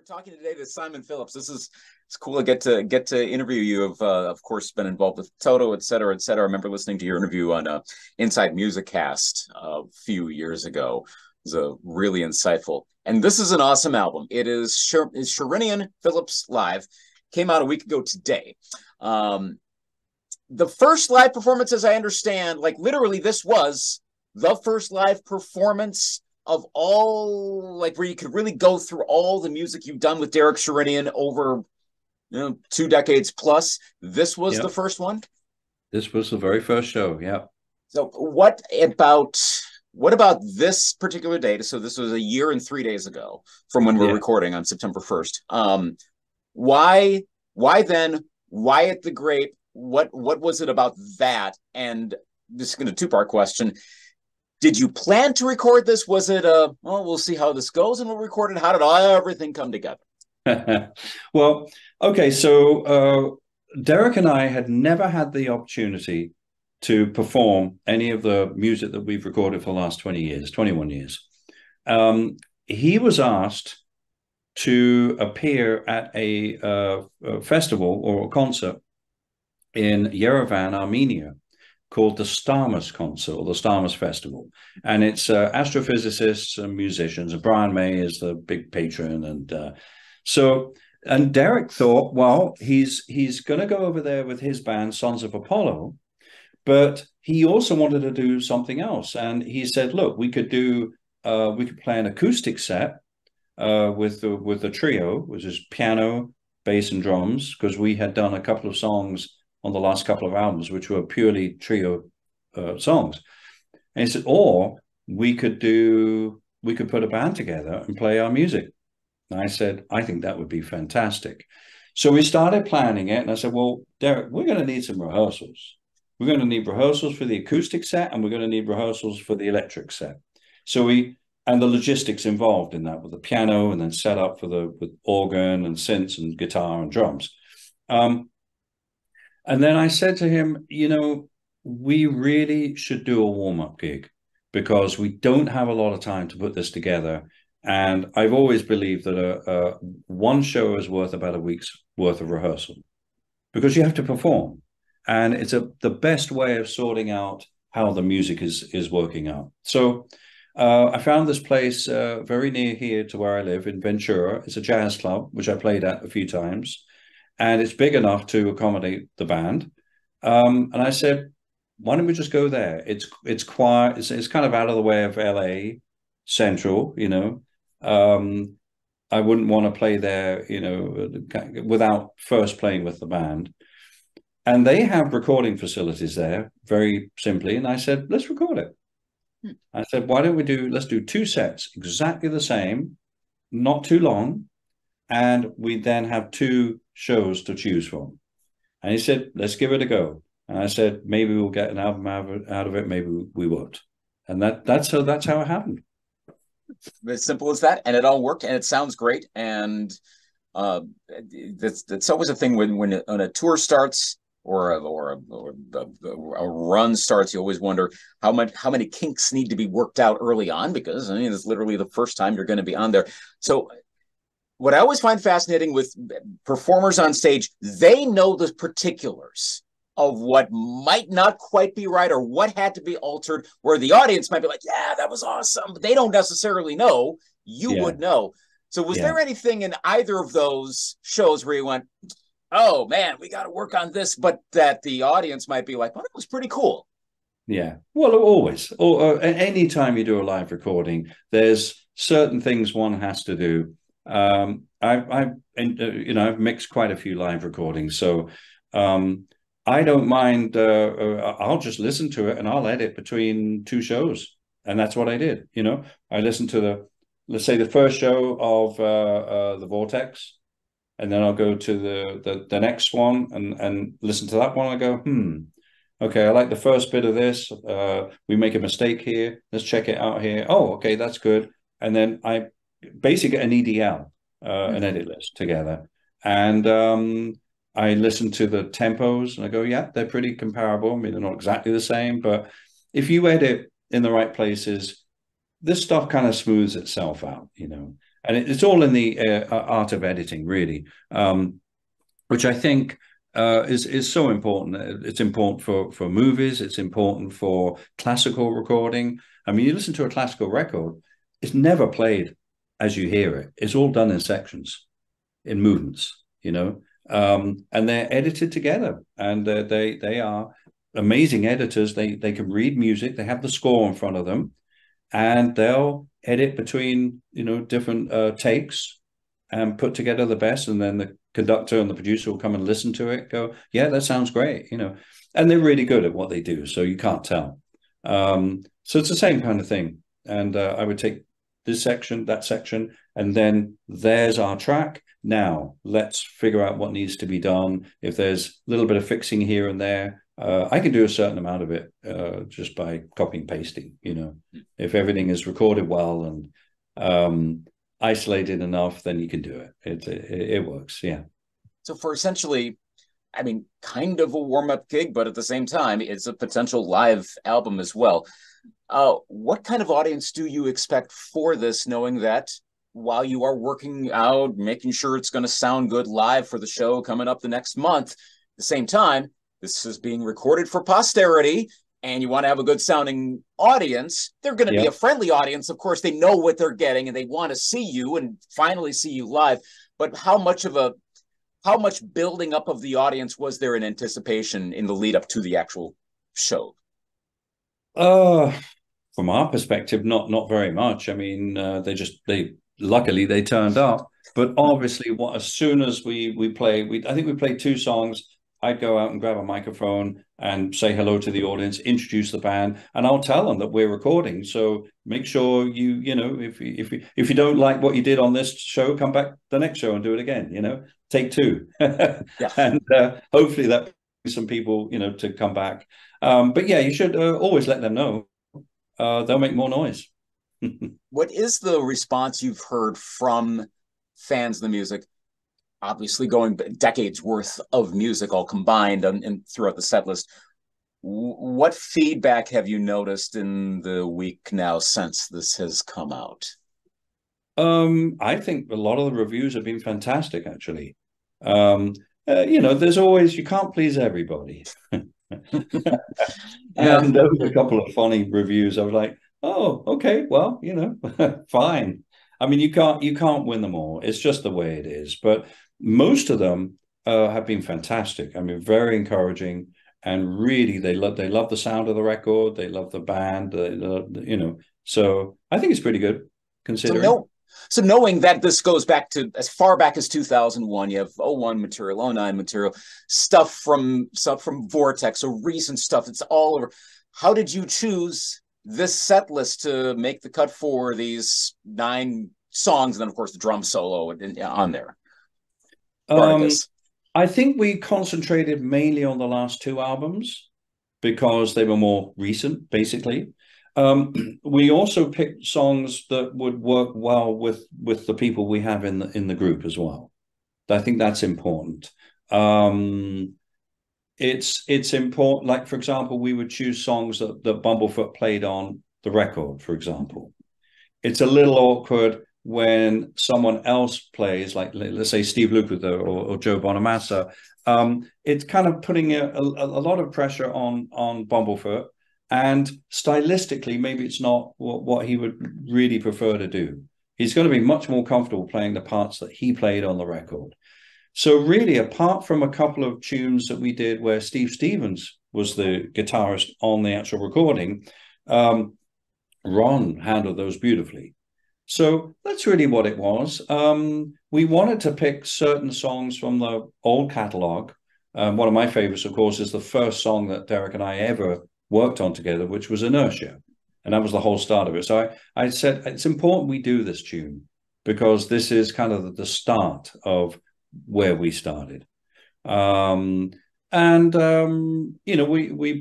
We're talking today to Simon Phillips. It's cool to get to interview you. Of course been involved with Toto, et cetera, et cetera. I remember listening to your interview on Inside Music Cast a few years ago. It was really insightful. And this is an awesome album. It is Sherinian Phillips Live. Came out a week ago today. The first live performance, as I understand, like literally this was the first live performance of all, like where you could really go through all the music you've done with Derek Sherinian over 2 decades plus. This was the first one. This was the very first show. Yeah. So what about this particular date? So this was a year and 3 days ago from when we're recording on September 1st. Why then? Why at the Grape? What was it about that? And this is going to two-part question. Did you plan to record this? Was it we'll see how this goes and we'll record it? How did everything come together? Well, okay. So Derek and I had never had the opportunity to perform any of the music that we've recorded for the last 21 years. He was asked to appear at a festival or a concert in Yerevan, Armenia, called the Starmus Concert or the Starmus Festival. And it's astrophysicists and musicians. And Brian May is the big patron. And Derek thought, well, he's going to go over there with his band, Sons of Apollo, but he also wanted to do something else. And he said, look, we could play an acoustic set with the trio, which is piano, bass, and drums, because we had done a couple of songs on the last couple of albums, which were purely trio songs. And he said, or we could put a band together and play our music. And I said, I think that would be fantastic. So we started planning it. And I said, well, Derek, we're going to need some rehearsals. We're going to need rehearsals for the acoustic set, and we're going to need rehearsals for the electric set. And the logistics involved in that with the piano and then set up with organ and synths and guitar and drums. And then I said to him, we really should do a warm-up gig because we don't have a lot of time to put this together. And I've always believed that one show is worth about a week's worth of rehearsal because you have to perform. And it's the best way of sorting out how the music is working out. So I found this place very near here to where I live in Ventura. It's a jazz club, which I played at a few times. And it's big enough to accommodate the band. And I said, why don't we just go there? It's quiet. It's kind of out of the way of LA Central, I wouldn't want to play there, without first playing with the band. And they have recording facilities there, very simply. And I said, let's record it. I said, let's do 2 sets, exactly the same, not too long. And we then have 2 shows to choose from. And he said, let's give it a go. And I said, maybe we'll get an album out of it. Maybe we won't. And that's how it happened. As simple as that. And it all worked and it sounds great. And that's always a thing when a tour starts or a run starts, you always wonder how many kinks need to be worked out early on, because it's literally the first time you're going to be on there. So what I always find fascinating with performers on stage, they know the particulars of what might not quite be right or what had to be altered, where the audience might be like, yeah, that was awesome, but they don't necessarily know. You would know. So was there anything in either of those shows where you went, oh man, we got to work on this, but that the audience might be like, well, that was pretty cool? Yeah, well, always, or any time you do a live recording, there's certain things one has to do. I've mixed quite a few live recordings, so I don't mind. I'll just listen to it and I'll edit between 2 shows, and that's what I did. I listened to let's say the first show of the Vortex, and then I'll go to the next one and listen to that one. I go, okay, I like the first bit of this. We make a mistake here. Let's check it out here. Oh, okay, that's good. And then I basically get an EDL, an edit list together. And I listen to the tempos and I go, yeah, they're pretty comparable. I mean, they're not exactly the same, but if you edit in the right places, this stuff kind of smooths itself out, And it's all in the art of editing, really, which I think is so important. It's important for movies. It's important for classical recording. I mean, you listen to a classical record, it's never played as you hear it. It's all done in sections, in movements, and they're edited together, and they are amazing editors. They can read music. They have the score in front of them, and they'll edit between different takes and put together the best. And then the conductor and the producer will come and listen to it, go, yeah, that sounds great, and they're really good at what they do, so you can't tell. So it's the same kind of thing. And I would take this section, that section, and then there's our track. Now let's figure out what needs to be done. If there's a little bit of fixing here and there, I can do a certain amount of it just by copying, pasting. If everything is recorded well and isolated enough, then you can do it. It works. Yeah. So for essentially, I mean, kind of a warm-up gig, but at the same time, it's a potential live album as well. What kind of audience do you expect for this, knowing that while you are working out, making sure it's going to sound good live for the show coming up the next month, at the same time, this is being recorded for posterity, and you want to have a good sounding audience? They're going to be a friendly audience. Of course, they know what they're getting and they want to see you and finally see you live. But how much building up of the audience was there in anticipation in the lead up to the actual show? From our perspective, not very much. I mean, luckily they turned up. But obviously, as soon as we play, I think we played 2 songs. I'd go out and grab a microphone and say hello to the audience, introduce the band, and I'll tell them that we're recording. So make sure if you don't like what you did on this show, come back the next show and do it again. Take 2, and hopefully that brings some people to come back. But yeah, you should always let them know. They'll make more noise. What is the response you've heard from fans of the music? Obviously, going decades worth of music all combined and throughout the set list. What feedback have you noticed in the week now since this has come out? I think a lot of the reviews have been fantastic, actually. There's always, you can't please everybody. And there was a couple of funny reviews. I was like, oh, okay, well, fine. I mean, you can't win them all. It's just the way it is. But most of them have been fantastic. I mean, very encouraging, and really they love the sound of the record. They love the band. So I think it's pretty good considering. So knowing that this goes back to as far back as 2001, you have 01 material, 09 material, stuff from Vortex, so recent stuff. It's all over. How did you choose this set list to make the cut for these 9 songs, and then of course the drum solo on there? I think we concentrated mainly on the last 2 albums because they were more recent, basically. We also picked songs that would work well with the people we have in the group as well. I think that's important. It's important. Like, for example, we would choose songs that Bumblefoot played on the record, for example. It's a little awkward when someone else plays, like let's say Steve Lukather or Joe Bonamassa. It's kind of putting a lot of pressure on Bumblefoot. And stylistically, maybe it's not what he would really prefer to do. He's going to be much more comfortable playing the parts that he played on the record. So really, apart from a couple of tunes that we did where Steve Stevens was the guitarist on the actual recording, Ron handled those beautifully. So that's really what it was. We wanted to pick certain songs from the old catalog. One of my favorites, of course, is the first song that Derek and I ever worked on together, which was Inertia, and that was the whole start of it. So I said it's important we do this tune because this is kind of the start of where we started. We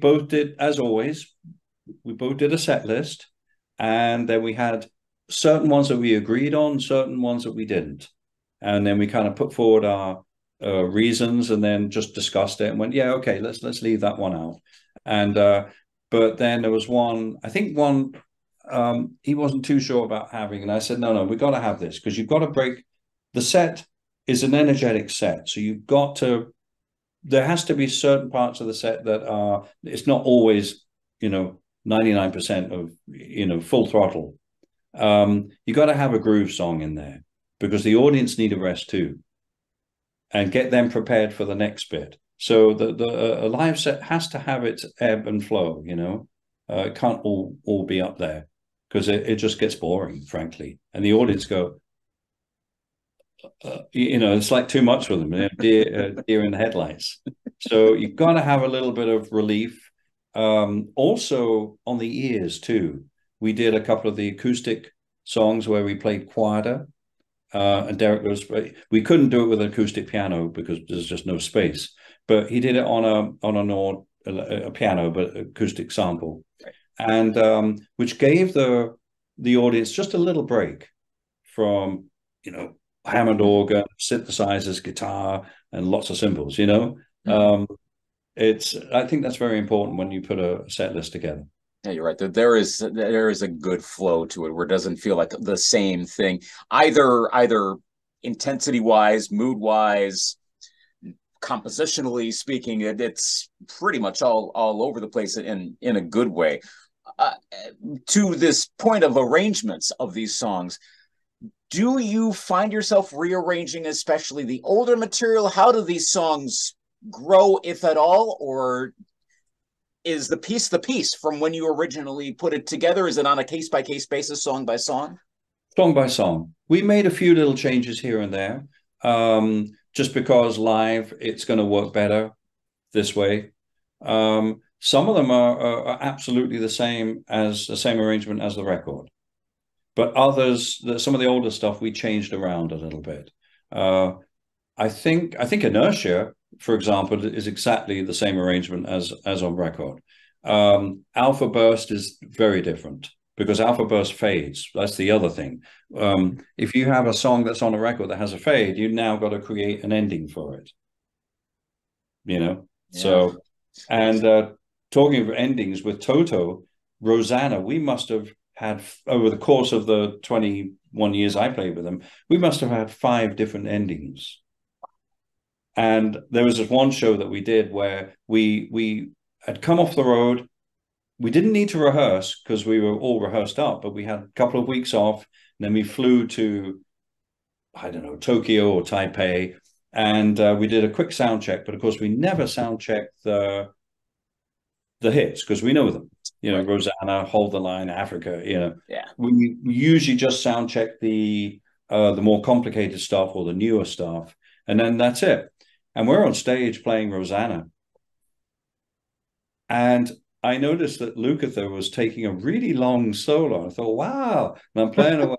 both did, as always, we both did a set list, and then we had certain ones that we agreed on, certain ones that we didn't, and then we kind of put forward our reasons, and then just discussed it and went, yeah, okay, let's leave that one out. And but then there was one he wasn't too sure about having. And I said, no, we got to have this because you've got to break. The set is an energetic set. So you've got to, there has to be certain parts of the set that are, it's not always, 99% of, full throttle. You got to have a groove song in there because the audience need a rest too and get them prepared for the next bit. So a live set has to have its ebb and flow, it can't all be up there because it just gets boring, frankly. And the audience go, it's like too much for them, deer in the headlights. So you've got to have a little bit of relief. Also on the ears too. We did a couple of the acoustic songs where we played quieter. And Derek we couldn't do it with an acoustic piano because there's just no space. But he did it on a piano, but acoustic sample, and which gave the audience just a little break from Hammond organ, synthesizers, guitar, and lots of cymbals. I think that's very important when you put a set list together. Yeah, you're right. There is a good flow to it where it doesn't feel like the same thing, either intensity wise, mood wise, compositionally speaking. It's pretty much all over the place in a good way. To this point of arrangements of these songs, do you find yourself rearranging, especially the older material? How do these songs grow, if at all, or is the piece from when you originally put it together? Is it on a case-by-case basis, song by song? Song by song. We made a few little changes here and there, just because live, it's going to work better this way. Some of them are absolutely the same arrangement as the record. But others, some of the older stuff, we changed around a little bit. I think Inertia, for example, is exactly the same arrangement as on record. Alpha Burst is very different because Alpha Burst fades. That's the other thing. If you have a song that's on a record that has a fade, you've now got to create an ending for it. Yeah. So, and talking of endings with Toto, Rosanna, we must have had, over the course of the 21 years I played with them, we must have had 5 different endings. And there was this one show that we did where we had come off the road. We didn't need to rehearse because we were all rehearsed up, but we had a couple of weeks off. And then we flew to, I don't know, Tokyo or Taipei. And we did a quick sound check. But of course, we never sound checked the hits because we know them. Right. Rosanna, Hold the Line, Africa, Yeah. We usually just sound check the more complicated stuff or the newer stuff. And then that's it. And we're on stage playing Rosanna. And I noticed that Lukather was taking a really long solo. I thought, wow. And I'm playing away.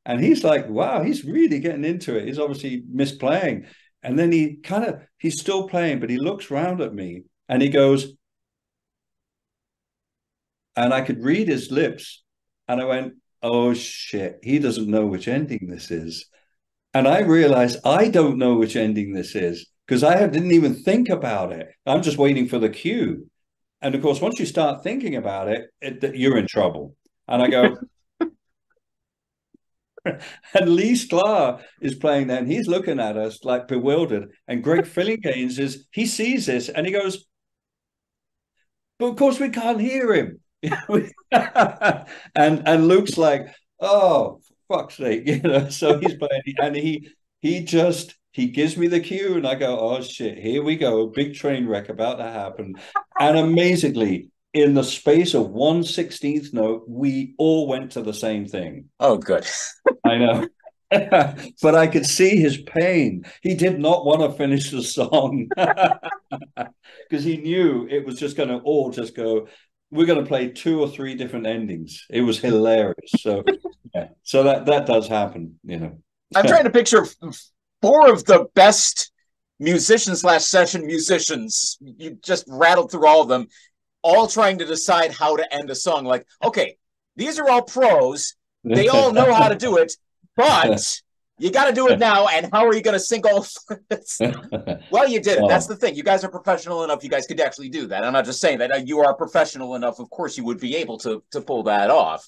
And he's like, wow, he's really getting into it. He's obviously missed playing. And then he's still playing, but he looks around at me and he goes, and I could read his lips. And I went, oh, shit, he doesn't know which ending this is. And I realized I don't know which ending this is because I didn't even think about it. I'm just waiting for the cue. And of course, once you start thinking about it, you're in trouble. And I go, and Lee Sklar is playing there, and he's looking at us like bewildered. And Greg Fillinganes he sees this and he goes, but of course we can't hear him. and Luke's like, oh, fuck's sake, so he's playing, and he gives me the cue, and I go, oh shit, here we go, big train wreck about to happen. And amazingly, in the space of 1/16th note, we all went to the same thing. Oh, good. I know. But I could see his pain. He did not want to finish the song because he knew it was just going to all just go, we're going to play 2 or 3 different endings. It was hilarious. So yeah, so that does happen, I'm trying to picture 4 of the best musician/session musicians. You just rattled through all of them, all trying to decide how to end a song. Like, okay, these are all pros. They all know how to do it, but you got to do it now. And how are you going to sync all of this? Well, you did it. That's the thing. You guys are professional enough. You guys could actually do that. I'm not just saying that. You are professional enough. Of course, you would be able to pull that off.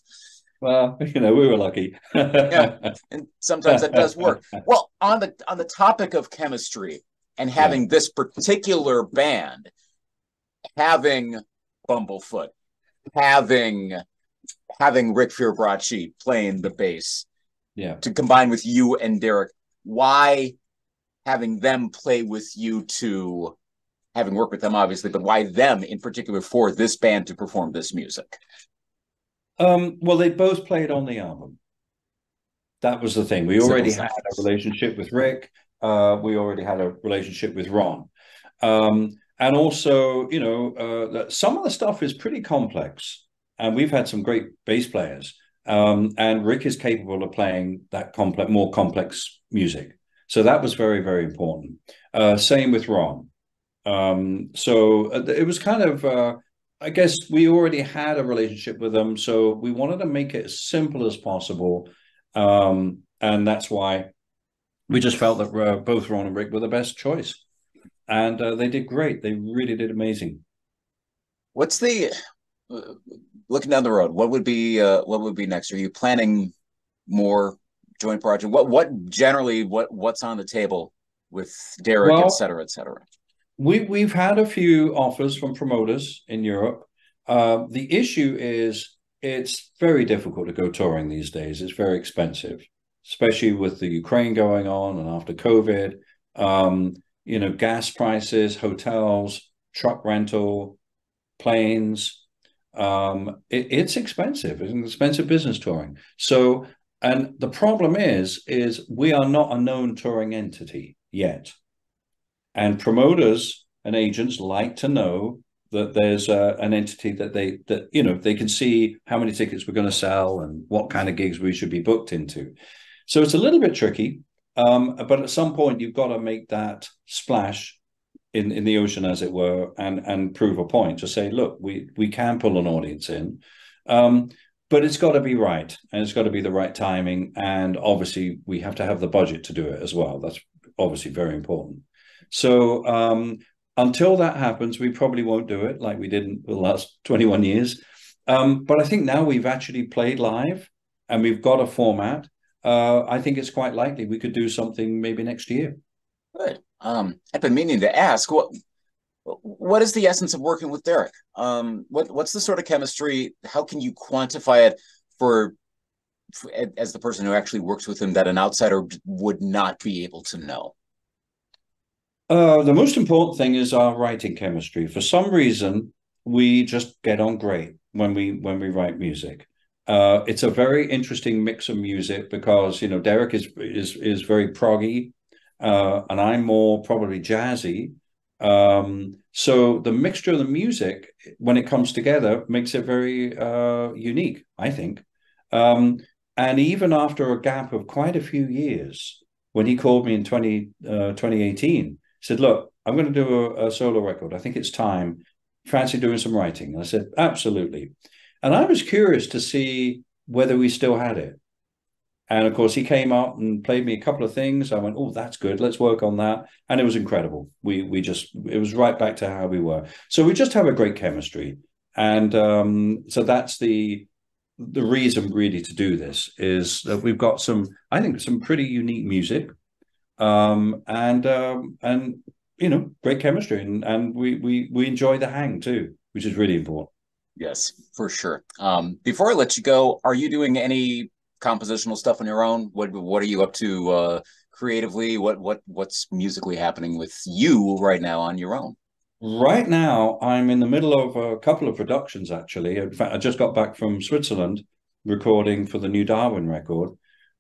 Well, we were lucky. Yeah, and sometimes that does work. Well, on the topic of chemistry and Yeah, having this particular band, having Bumblefoot, having Rick Fiorabracci playing the bass, yeah. to combine with you and Derek, why having them play with you to having worked with them obviously, but why them in particular for this band to perform this music? Well, they both played on the album. That was the thing. We Simple already as had that. a relationship with Rick. We already had a relationship with Ron. And also, some of the stuff is pretty complex. And we've had some great bass players. And Rick is capable of playing that more complex music. So that was very, very important. Same with Ron. So it was kind of, I guess we already had a relationship with them. So we wanted to make it as simple as possible. And that's why we just felt that both Ron and Rick were the best choice. And they did great. They really did amazing. What's the looking down the road? What would be next? Are you planning more joint project? What generally what's on the table with Derek, et Well, cetera, et cetera? we've had a few offers from promoters in Europe. The issue is it's very difficult to go touring these days. It's very expensive, especially with the Ukraine going on and after COVID. Gas prices, hotels, truck rental, planes. It's expensive. It's an expensive business touring. So, and the problem is we are not a known touring entity yet. And promoters and agents like to know that there's an entity that they can see how many tickets we're going to sell and what kind of gigs we should be booked into. So it's a little bit tricky, but at some point you've got to make that splash in the ocean, as it were, and prove a point to say, look, we can pull an audience in, but it's got to be right, and it's got to be the right timing, and obviously we have to have the budget to do it as well. That's obviously very important. So until that happens, we probably won't do it like we did in the last 21 years. But I think now we've actually played live and we've got a format. I think it's quite likely we could do something maybe next year. Good. I've been meaning to ask what is the essence of working with Derek? What's the sort of chemistry? How can you quantify it for as the person who actually works with him that an outsider would not be able to know? The most important thing is our writing chemistry. For some reason, we just get on great when we write music. It's a very interesting mix of music because Derek is very proggy, and I'm more probably jazzy. So the mixture of the music when it comes together makes it very unique, I think. And even after a gap of quite a few years, when he called me in 2018, said, look, I'm going to do a solo record. I think it's time. Fancy doing some writing? And I said, absolutely. And I was curious to see whether we still had it. And of course, he came out and played me a couple of things. I went, oh, that's good. Let's work on that. And it was incredible. It was right back to how we were. So we just have a great chemistry. And so that's the reason really to do this is that we've got I think some pretty unique music. And great chemistry, and we enjoy the hang too, which is really important. Yes, for sure. Before I let you go, are you doing any compositional stuff on your own? What are you up to creatively? What's musically happening with you right now on your own? Right now, I'm in the middle of a couple of productions, actually. In fact, I just got back from Switzerland recording for the new Darwin record.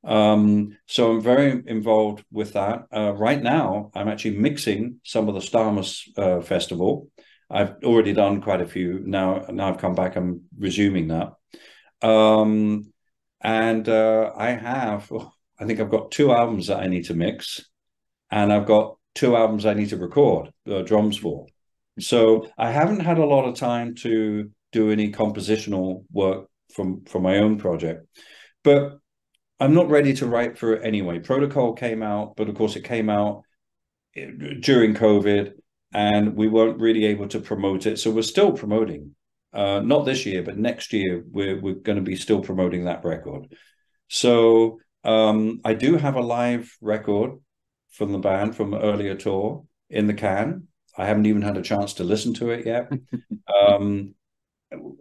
So I'm very involved with that. Right now, I'm actually mixing some of the Starmus Festival. I've already done quite a few. Now I've come back, I'm resuming that. And I think I've got 2 albums that I need to mix, and I've got 2 albums I need to record drums for. So I haven't had a lot of time to do any compositional work from my own project, but I'm not ready to write for it anyway. Protocol came out, but of course it came out during COVID, and we weren't really able to promote it. So we're still promoting Not this year, but next year we're going to be still promoting that record. So I do have a live record from the band from an earlier tour in the can. I haven't even had a chance to listen to it yet.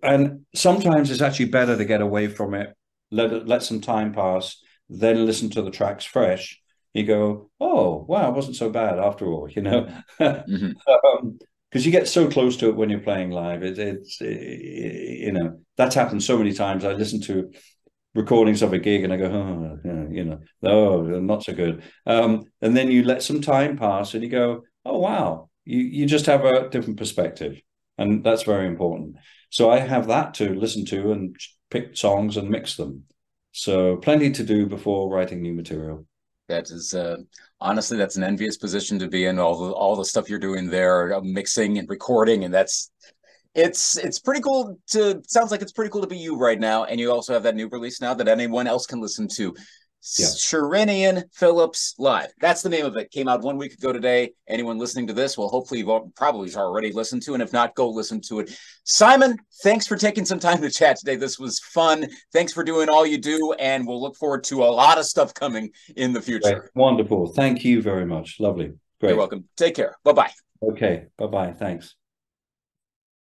And sometimes it's actually better to get away from it, let some time pass, then listen to the tracks fresh. You go, oh wow, it wasn't so bad after all, you know. Mm-hmm. Because you get so close to it when you're playing live. You know, that's happened so many times. I listen to recordings of a gig and I go, oh, you know, oh, not so good. And then you let some time pass and you go, oh wow, you just have a different perspective, and that's very important. So I have that to listen to and pick songs and mix them. So plenty to do before writing new material. That is honestly, that's an envious position to be in. All the stuff you're doing there, mixing and recording, and it's pretty cool to. Sounds like it's pretty cool to be you right now. And you also have that new release now that anyone else can listen to. Yeah. Sherinian Phillips Live. That's the name of it. Came out 1 week ago today. Anyone listening to this, well, hopefully you've probably already listened to, and if not, go listen to it. Simon, thanks for taking some time to chat today. This was fun. Thanks for doing all you do, and we'll look forward to a lot of stuff coming in the future. Great. Wonderful. Thank you very much. Lovely. Great. You're welcome. Take care. Bye-bye. Okay. Bye-bye. Thanks.